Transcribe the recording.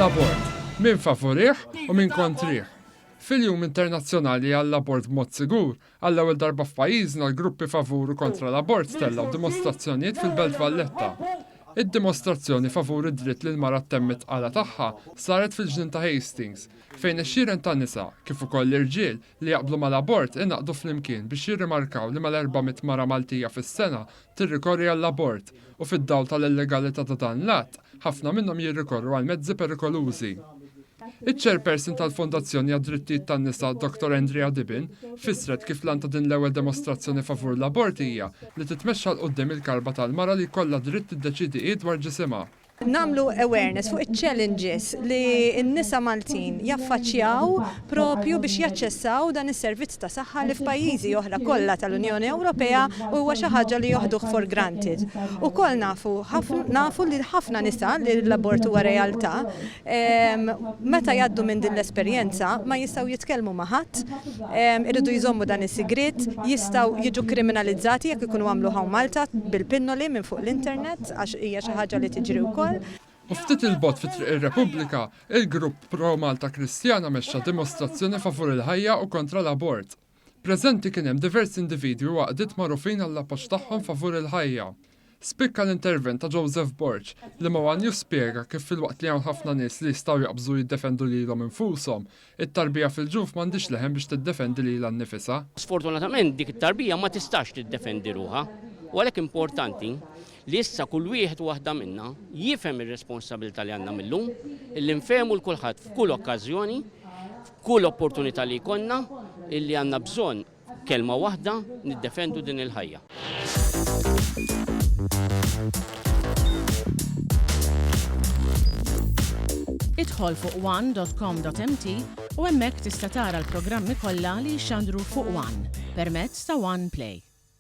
L-abort, min favorih u min kontrih. Fil-Jum Internazzjonali għall-Abort b'mod sigur, għall-ewwel darba f'pajjiżna l-gruppi favuru kontra l-abort stellaw dimostrazzjonijiet fil-Belt Valletta. Id-dimostrazzjoni favur id-dritt li l-mara temmet qala tagħha saret fil-ġnien ta' Hastings, fejn ix-xieren tan nisa kif ukoll l-irġiel li jaqblu mal-abort inaqdu flimkien biex jirrimarkaw li mal-400 mara Maltija fis-sena tirrikorri għall-abort u fid-dawl tal-illegalità ta' dan l-att ħafna minnhom jirrikorru għal mezzi perikolużi. Iċ-chairperson tal-Fondazzjoni għad-Drittijiet tan-Nisa Dr. Andrea Dibin fissret kif lan ta' din l-ewwel demostrazzjoni favur l-abort hija li titmexxa l qudiem il-karba tal-mara li jkollha dritt tiddeċidi dwar ġisimha. Namlu awareness fuq il-challenges li n-nisa Maltin jaffaċjaw propju biex jaċċessaw dan is-servizz ta' saħħa li f'pajjiżi oħra kollha tal-Unjoni Ewropea u huwa xi ħaġa li joħduh for granted. Ukoll nafu li ħafna nisa li l-abort huwa realtà, meta jgħaddu minn din l-esperjenza ma jistgħu jitkellmu ma' ħadd, iridu jżommu dan is-sigriet, jistgħu jiġu kriminalizzati jekk ikunu għamlu hawn Malta bil-pinnoli minn fuq l-internet għax hija xi ħaġa li tiġri wkoll. U ftit il-bot fi triq ir-Repubblika, il-grupp Pro Malta Kristjana mexxa dimostrazzjoni favur il-ħajja u kontra l-abort. Preżenti kien hemm diversi individwi waqdiet magħrufin għall-appoġġ tagħhom favur il-ħajja. Spikka l-intervent ta' Joseph Borch li Mwan jispjega kif fil-waqt li hawn ħafna nies li jistgħu jaqbżu jiddefendu lilhom infushom, it-tarbija fil-ġuf m'għandix leħen biex tiddefendi lilha nnifisha. Sfortunatament dik it-tarbija ma tistax tiddefendi ruha, u għalhekk importanti li issa kull wieħed waħda minna jifhem ir-responsabilità li għandna millum, illi nfehmu l-kulħadd f'kull okkażjoni, f'kull opportunità li jkollna, illi għandna bżonn kelma waħda niddefendu din il-ħajja. Idħol fuq one.com.mt u hemmhekk tista' tara l-programmi kollha li jxandru fuq One permezz ta' One Play.